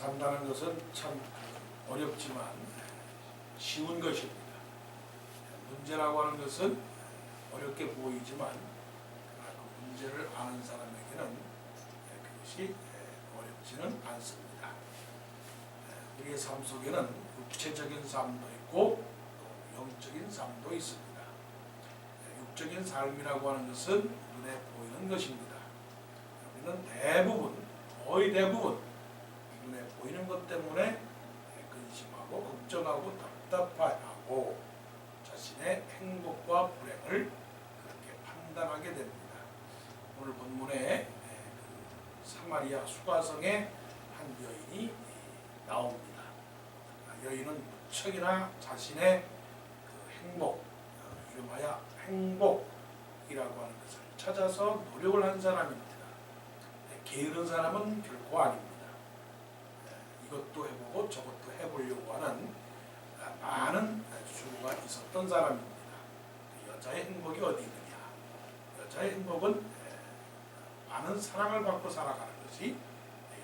산다는 것은 참 어렵지만 쉬운 것입니다. 문제라고 하는 것은 어렵게 보이지만 그 문제를 아는 사람에게는 그것이 어렵지는 않습니다. 우리의 삶 속에는 육체적인 삶도 있고 또 영적인 삶도 있습니다. 육적인 삶이라고 하는 것은 눈에 보이는 것입니다. 우리는 거의 대부분 눈에 보이는 것 때문에 근심하고 걱정하고 답답하고 자신의 행복과 불행을 그렇게 판단하게 됩니다. 오늘 본문에 사마리아 수가성의 한 여인이 나옵니다. 여인은 무척이나 자신의 그 행복, 이름하여 행복이라고 하는 것을 찾아서 노력을 한 사람입니다. 게으른 사람은 결코 아닙니다. 이것도 해보고 저것도 해보려고 하는 많은 수고가 있었던 사람입니다. 여자의 행복이 어디 있느냐? 여자의 행복은 많은 사랑을 받고 살아가는 것이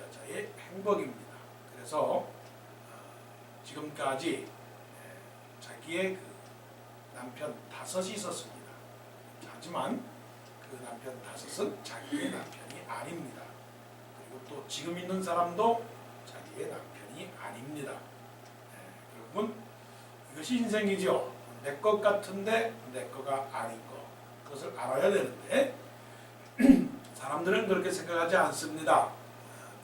여자의 행복입니다. 그래서 지금까지 자기의 그 남편 5이 있었습니다. 하지만 그 남편 5은 자기의 남편이 아닙니다. 그리고 또 지금 있는 사람도 자기의 남편이 아닙니다. 여러분, 이것이 인생이죠. 내 것 같은데 내 거가 아닌 것, 그것을 알아야 되는데 사람들은 그렇게 생각하지 않습니다.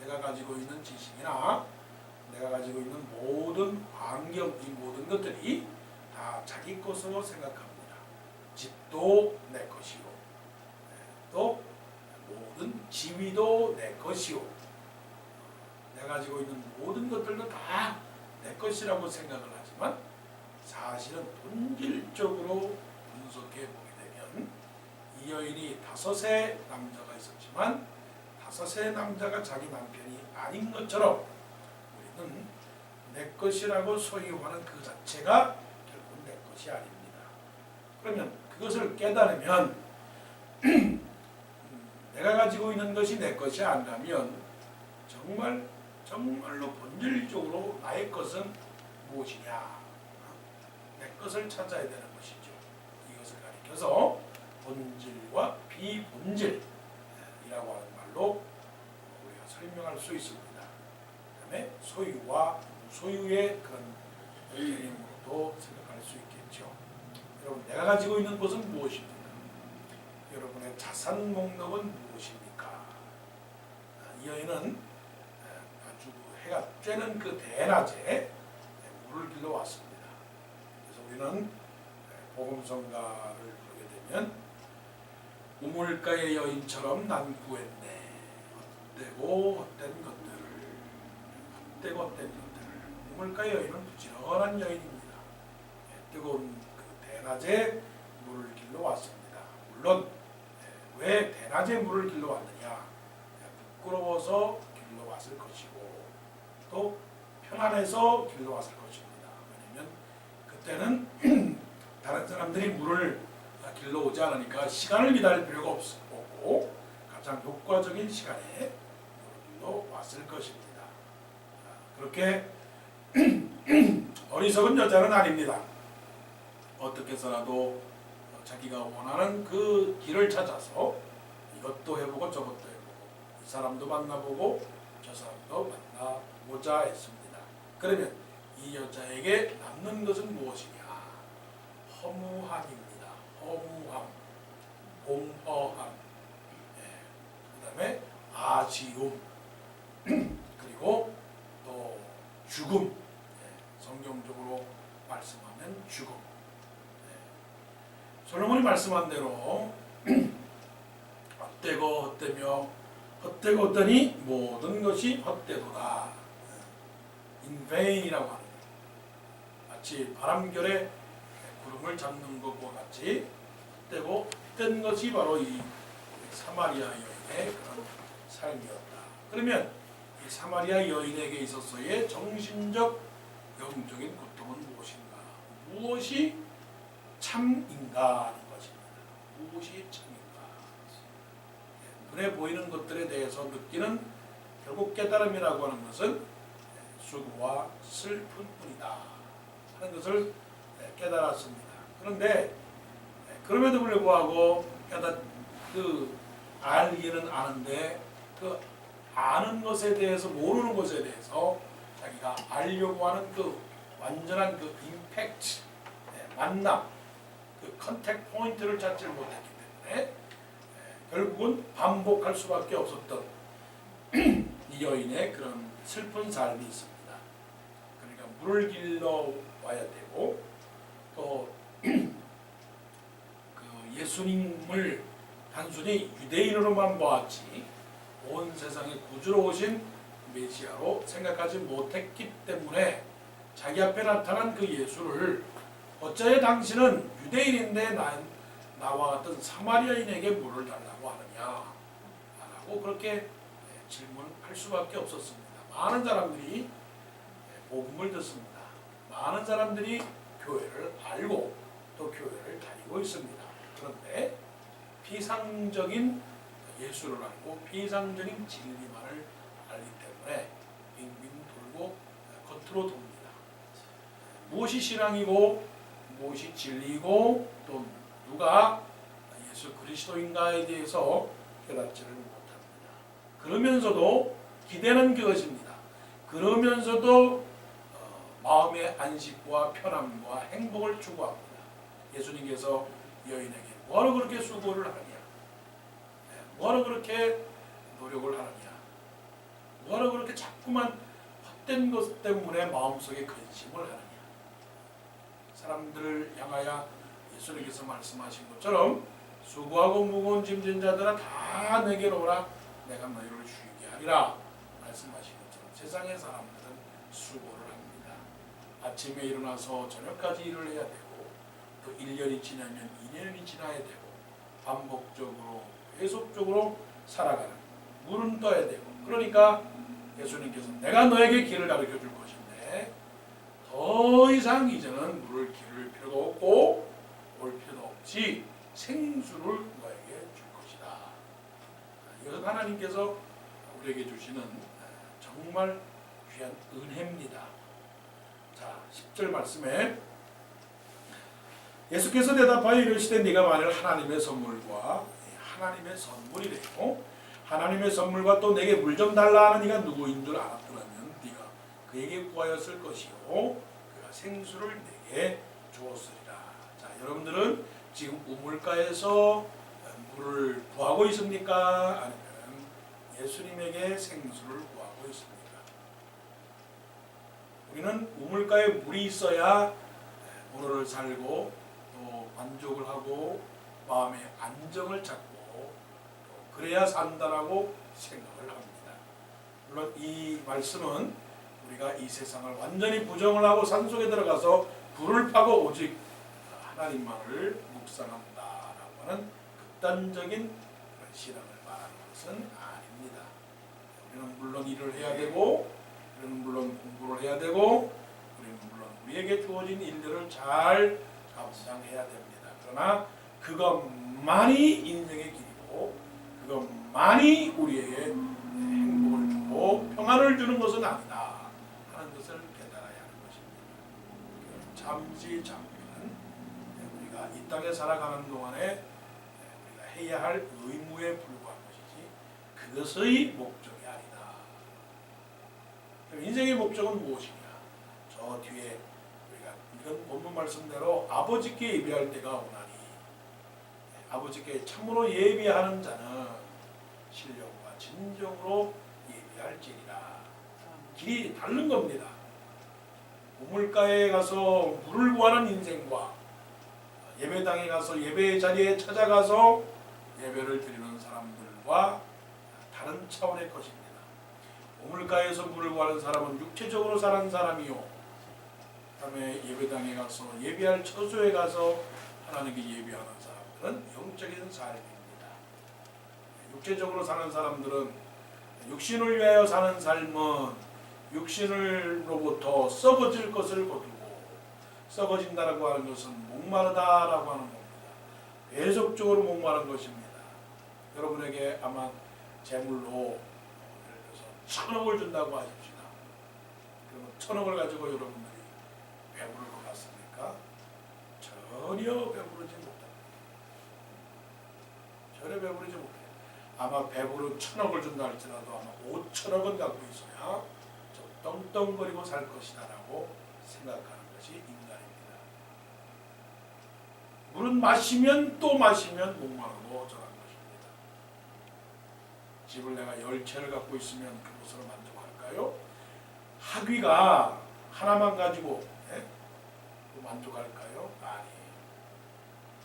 내가 가지고 있는 지식이나 내가 가지고 있는 모든 환경, 이 모든 것들이 다 자기 것으로 생각합니다. 집도 내 것이요, 또 모든 지위도 내 것이요, 내가 가지고 있는 모든 것들도 다 내 것이라고 생각을 하지만 사실은 본질적으로 분석해 보게 되면 이 여인이 5의 남자가 있었지만 5의 남자가 자기 남편이 아닌 것처럼 우리는 내 것이라고 소유하는 그 자체가 결국 내 것이 아닙니다. 그러면 그것을 깨달으면 내가 가지고 있는 것이 내 것이 아니라면 정말로 본질적으로 나의 것은 무엇이냐? 내 것을 찾아야 되는 것이죠. 이것을 가리켜서 본질과 비본질이라고 하는 말로 우리가 설명할 수 있습니다. 그 다음에 소유와 무소유의 그런 개념으로도 생각할 수 있겠죠. 여러분, 내가 가지고 있는 것은 무엇입니까? 여러분의 자산 목록은 무엇입니까? 이 여인은 아주 해가 쬐는 그 대낮에 물을 길러 왔습니다. 그래서 우리는 복음성가를 부르게 되면 우물가의 여인처럼 난 구했네. 헛되고 헛된 것들을. 우물가의 여인은 부지런한 여인입니다. 뜨거운 그 대낮에 물을 길러 왔습니다. 물론 왜 대낮에 물을 길러 왔느냐? 부끄러워서 길러 왔을 것이고 또 편안해서 길러 왔을 것입니다. 왜냐하면 그때는 다른 사람들이 물을 길러 오지 않으니까 시간을 기다릴 필요가 없고 가장 효과적인 시간에 물을 길러 왔을 것입니다. 그렇게 어리석은 여자는 아닙니다. 어떻게 해서라도 자기가 원하는 그 길을 찾아서 이것도 해보고 저것도 해보고 이 사람도 만나보고 저 사람도 만나보자 했습니다. 그러면 이 여자에게 남는 것은 무엇이냐? 허무함입니다. 허무함, 공허함, 그 다음에 아쉬움, 그리고 또 죽음, 성경적으로 말씀하면 죽음. 솔로몬이 말씀한 대로 헛되고 헛되며 헛되고 헛되니 모든 것이 헛되도다. in vain이라고 하는 거예요. 마치 바람결에 구름을 잡는 것과 같이 헛되고 헛된 것이 바로 이 사마리아 여인의 그런 삶이었다. 그러면 이 사마리아 여인에게 있어서의 정신적 영적인 고통은 무엇인가? 무엇이 참인가 하는 것입니다. 무엇이 참인가? 눈에 보이는 것들에 대해서 느끼는 결국 깨달음이라고 하는 것은 수고와 슬픔뿐이다 하는 것을 깨달았습니다. 그런데 그럼에도 불구하고 알기는 아는데 그 아는 것에 대해서 모르는 것에 대해서 자기가 알려고 하는 그 완전한 그 임팩트, 만남, 그 컨택 포인트를 찾지 못했기 때문에 결국은 반복할 수밖에 없었던 이 여인의 그런 슬픈 삶이 있습니다. 그러니까 물을 길러 와야 되고 또 그 예수님을 단순히 유대인으로만 보았지 온 세상의 구주로 오신 메시아로 생각하지 못했기 때문에 자기 앞에 나타난 그 예수를 어찌 당신은 유대인인데 나와 같은 사마리아인에게 물을 달라고 하느냐 라고 그렇게 질문할 수밖에 없었습니다. 많은 사람들이 복음을 듣습니다. 많은 사람들이 교회를 알고 또 교회를 다니고 있습니다. 그런데 피상적인 예수를 알고 피상적인 진리만을 알기 때문에 빙빙 돌고 겉으로 돕니다. 무엇이 신앙이고 무엇이 진리이고 또 누가 예수 그리스도인가에 대해서 깨닫지를 못합니다. 그러면서도 기대는 그것입니다. 그러면서도 마음의 안식과 편함과 행복을 추구합니다. 예수님께서 여인에게 뭐하러 그렇게 수고를 하느냐, 뭐하러 그렇게 노력을 하느냐, 뭐하러 그렇게 자꾸만 헛된 것 때문에 마음속에 근심을 하느냐. 사람들을 향하여 예수님께서 말씀하신 것처럼 수고하고 무거운 짐진 자들아 다 내게로 오라 내가 너희를 쉬게 하리라 말씀하신 것처럼 세상의 사람들은 수고를 합니다. 아침에 일어나서 저녁까지 일을 해야 되고 또 1년이 지나면 2년이 지나야 되고 반복적으로 계속적으로 살아가는 물은 떠야 되고 그러니까 예수님께서 내가 너에게 길을 가르쳐 줄 것인데 더 이상 이제는 물을 기를 필요도 없고 올 필요도 없지 생수를 너에게 줄 것이다. 이것은 하나님께서 우리에게 주시는 정말 귀한 은혜입니다. 자, 10절 말씀에 예수께서 대답하여 이르시되 네가 만일 하나님의 선물과 하나님의 선물이래요. 하나님의 선물과 또 내게 물 좀 달라 하는 이가 누구인 줄 알았더라면 네가 그에게 구하였을 것이요 그가 생수를 내게 주었으리라. 자, 여러분들은 지금 우물가에서 물을 구하고 있습니까? 아니면 예수님에게 생수를 구하고 있습니까? 우리는 우물가에 물이 있어야 오늘을 살고 또 만족을 하고 마음의 안정을 찾고 그래야 산다라고 생각을 합니다. 물론 이 말씀은 우리가 이 세상을 완전히 부정을 하고 산속에 들어가서 불을 파고 오직 하나님만을 묵상한다라고 하는 극단적인 신앙을 말하는 것은 아닙니다. 우리는 물론 일을 해야 되고 우리는 물론 공부를 해야 되고 우리는 물론 우리에게 주어진 일들을 잘 감당해야 됩니다. 그러나 그것만이 인생의 길이고 그것만이 우리에게 행복을 주고 평안을 주는 것은 아니다 하는 것을 깨달아야 하는 것입니다. 잠시 잠깐 우리가 이 땅에 살아가는 동안에 우리가 해야 할 의무에 불과한 것이지 그것의 목적이 아니다. 인생의 목적은 무엇이냐? 저 뒤에 우리가 이건 본문 말씀대로 아버지께 예비할 때가 오나니 아버지께 참으로 예비하는 자는 신령과 진정으로 예비할지니라. 길이 다른 겁니다. 우물가에 가서 물을 구하는 인생과 예배당에 가서 예배의 자리에 찾아가서 예배를 드리는 사람들과 다른 차원의 것입니다. 우물가에서 물을 구하는 사람은 육체적으로 사는 사람이요, 그 다음에 예배당에 가서 예배할 처소에 가서 하나님께 예배하는 사람들은 영적인 삶입니다. 육체적으로 사는 사람들은 육신을 위하여 사는 삶은 육신으로부터 썩어질 것을 거두고, 썩어진다라고 하는 것은 목마르다라고 하는 겁니다. 계속적으로 목마른 것입니다. 여러분에게 아마 재물로 예를 들어서 1,000억을 준다고 하십시다. 그러면 5천억을 가지고 여러분들이 배부를 것 같습니까? 전혀 배부르지 못합니다. 전혀 배부르지 못해요. 아마 배부른 1,000억을 준다 할지라도 아마 5천억은 갖고 있어야 좀 떵떵거리고 살 것이다 라고 생각하는 것이 인간입니다. 물은 마시면 또 마시면 목마르고 저런 것입니다. 집을 내가 10채를 갖고 있으면 그것으로 만족할까요? 학위가 하나만 가지고 만족할까요? 아니.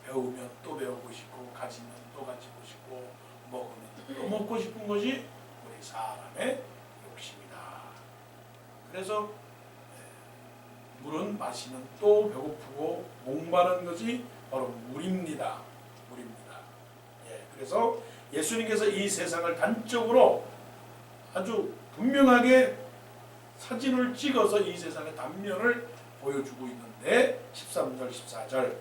배우면 또 배우고 싶고 가지면 또 가지고 싶고 먹으면 또 먹고 싶은 것이 우리 사람의 욕심이다. 그래서 물은 마시면 또 배고프고 목마른 것이 바로 물입니다. 물입니다. 그래서 예수님께서 이 세상을 단적으로 아주 분명하게 사진을 찍어서 이 세상의 단면을 보여주고 있는데 13절 14절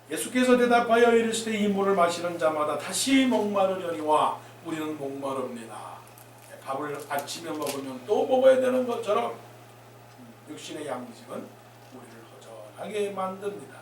예수께서 대답하여 이르시되 이 물을 마시는 자마다 다시 목마르려니와 우리는 목마릅니다. 밥을 아침에 먹으면 또 먹어야 되는 것처럼 육신의 양식은 우리를 허전하게 만듭니다.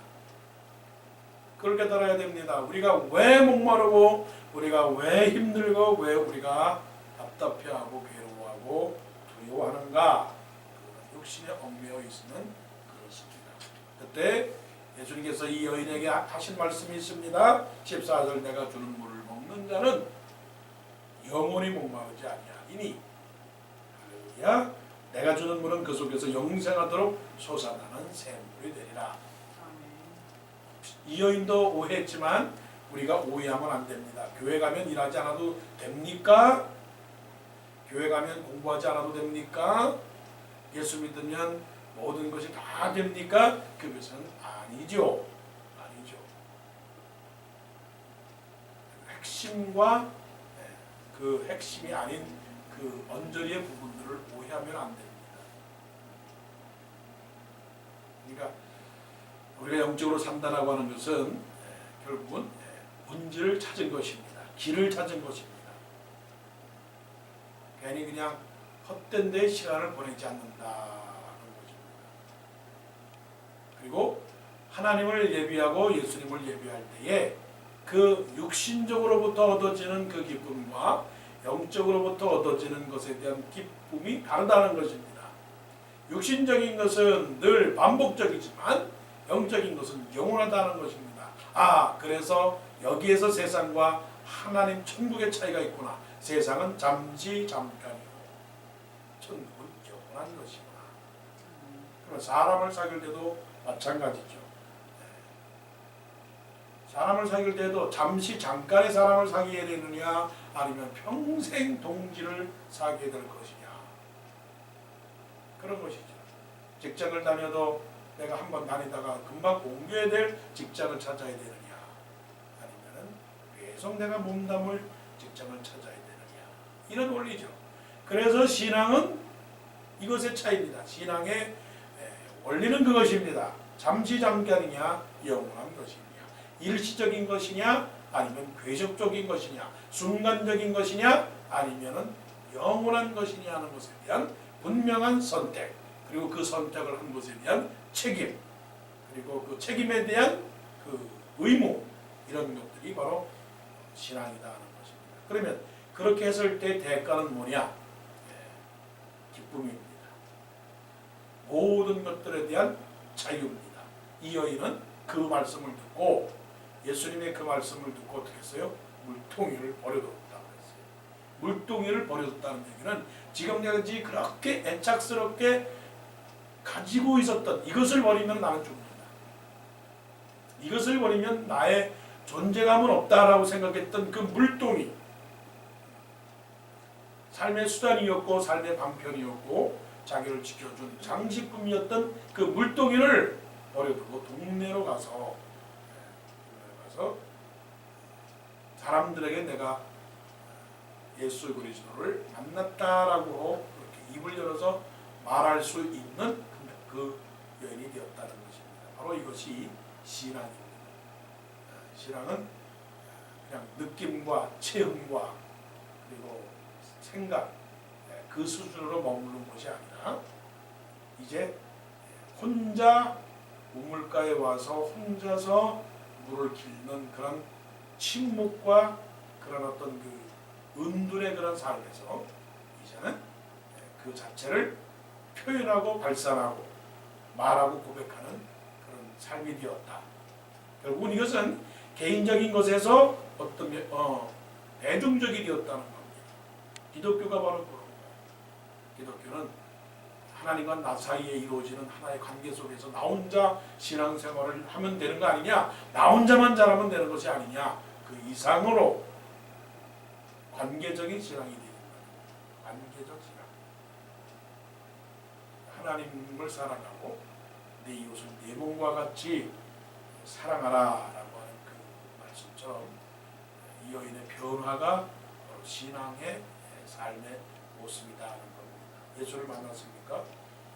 그걸 깨달아야 됩니다. 우리가 왜 목마르고 우리가 왜 힘들고 왜 우리가 답답해하고 괴로워하고 두려워하는가? 그건 육신에 얽매여 있으면 그렇습니다. 그때 예수님께서 이 여인에게 하신 말씀이 있습니다. 14절 내가 주는 물을 먹는 자는 영원히 목마르지 아니하리니 할렐루야. 내가 주는 물은 그 속에서 영생하도록 솟아나는 샘물이 되리라. 이 여인도 오해했지만 우리가 오해하면 안 됩니다. 교회 가면 일하지 않아도 됩니까? 교회 가면 공부하지 않아도 됩니까? 예수 믿으면 모든 것이 다 됩니까? 그것은 아니죠. 아니죠. 핵심과 그 핵심이 아닌 그 언저리의 부분들을 오해하면 안 됩니다. 그러니까 우리가 영적으로 산다라고 하는 것은 결국은 문제를 찾은 것입니다. 길을 찾은 것입니다. 괜히 그냥 헛된 데 시간을 보내지 않는다는 것입니다. 그리고 하나님을 예비하고 예수님을 예비할 때에 그 육신적으로부터 얻어지는 그 기쁨과 영적으로부터 얻어지는 것에 대한 기쁨이 다르다는 것입니다. 육신적인 것은 늘 반복적이지만 영적인 것은 영원하다는 것입니다. 그래서 여기에서 세상과 하나님 천국의 차이가 있구나. 세상은 잠시 잠깐이고 천국은 영원한 것이구나. 그러면 사람을 사귈 때도 마찬가지죠. 사람을 사귈 때도 잠시 잠깐의 사람을 사귀어야 되느냐 아니면 평생 동지를 사귀어야 될 것이냐 그런 것이죠. 직장을 다녀도 내가 한번 다니다가 금방 옮겨야 될 직장을 찾아야 되느냐 아니면 계속 내가 몸담을 직장을 찾아야 되느냐 이런 원리죠. 그래서 신앙은 이것의 차이입니다. 신앙의 원리는 그것입니다. 잠시 잠깐이냐 영원한 것이냐 일시적인 것이냐 아니면 궤적적인 것이냐 순간적인 것이냐 아니면 영원한 것이냐 하는 것에 대한 분명한 선택 그리고 그 선택을 한 것에 대한 책임 그리고 그 책임에 대한 그 의무 이런 것들이 바로 신앙이다 하는 것입니다. 그러면 그렇게 했을 때 대가는 뭐냐? 기쁨입니다. 모든 것들에 대한 자유입니다. 이 여인은 그 말씀을 듣고 예수님의 그 말씀을 듣고 어떻게 했어요? 물동이를 버려뒀다고 했어요. 물동이를 버려뒀다는 얘기는 지금까지 그렇게 애착스럽게 가지고 있었던 이것을 버리면 나는 죽는다. 이것을 버리면 나의 존재감은 없다라고 생각했던 그 물동이 삶의 수단이었고 삶의 방편이었고 자기를 지켜준 장식품이었던 그 물동이를 버려두고 동네로 가서 사람들에게 내가 예수 그리스도를 만났다라고 그렇게 입을 열어서 말할 수 있는 그 여인이 되었다는 것입니다. 바로 이것이 신앙입니다. 신앙은 그냥 느낌과 체험과 그리고 생각 그 수준으로 머무르는 것이 아니라 이제 혼자 우물가에 와서 혼자서 물을 길는 그런 침묵과 그런 어떤 그 은둔의 그런 삶에서 이제는 그 자체를 표현하고 발산하고 말하고 고백하는 그런 삶이 되었다. 결국은 이것은 개인적인 것에서 어떤 대중적이 되었다는 겁니다. 기독교가 바로 그런 거예요. 기독교는 하나님과 나 사이에 이루어지는 하나의 관계 속에서 나 혼자 신앙생활을 하면 되는 거 아니냐, 나 혼자만 잘하면 되는 것이 아니냐, 그 이상으로 관계적인 신앙이 되는 거예요. 관계적 신앙. 하나님을 사랑하고 내 이웃을 내 몸과 같이 사랑하라라고 하는 그 말씀처럼 이 여인의 변화가 바로 신앙의 삶의 모습이다 하는 겁니다. 예수를 만났습니까?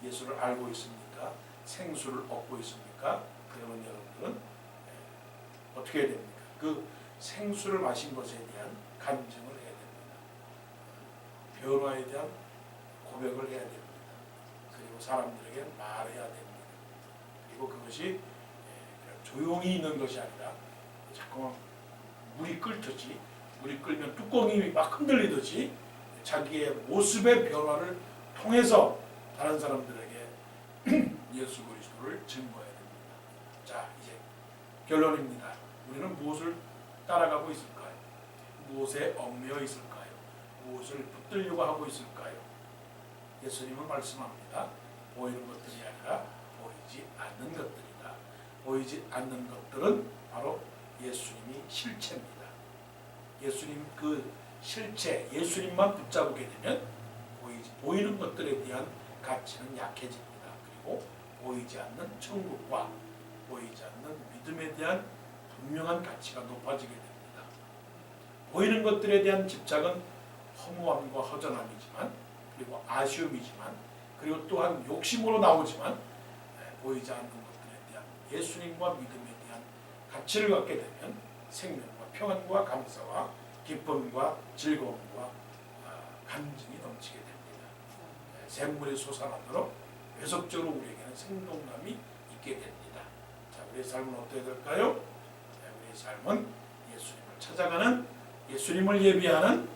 예수를 알고 있습니까? 생수를 얻고 있습니까? 그러면 여러분들은 어떻게 해야 됩니까? 그 생수를 마신 것에 대한 간증을 해야 됩니다. 변화에 대한 고백을 해야 됩니다. 그리고 사람들에게 말해야 됩니다. 그리고 그것이 조용히 있는 것이 아니라 자꾸만 물이 끓듯이, 물이 끓면 뚜껑이 막 흔들리듯이 자기의 모습의 변화를 통해서 다른 사람들에게 예수 그리스도를 증거해야 됩니다. 자, 이제 결론입니다. 우리는 무엇을 따라가고 있을까요? 무엇에 얽매여 있을까요? 무엇을 붙들려고 하고 있을까요? 예수님은 말씀합니다. 보이는 것들이 아니라 보이지 않는 것들이다. 보이지 않는 것들은 바로 예수님이 실체입니다. 예수님 그 실체, 예수님만 붙잡게 되면 보이는 것들에 대한 가치는 약해집니다. 그리고 보이지 않는 천국과 보이지 않는 믿음에 대한 분명한 가치가 높아지게 됩니다. 보이는 것들에 대한 집착은 허무함과 허전함이지만, 그리고 아쉬움이지만, 그리고 또한 욕심으로 나오지만, 보이지 않는 것들에 대한 예수님과 믿음에 대한 가치를 갖게 되면 생명과 평안과 감사와 기쁨과 즐거움과 간증이 넘치게 됩니다. 샘물이 솟아나도록 계속적으로 우리에게는 생동감이 있게 됩니다. 자, 우리의 삶은 어떻게 될까요? 우리의 삶은 예수님을 찾아가는, 예수님을 예비하는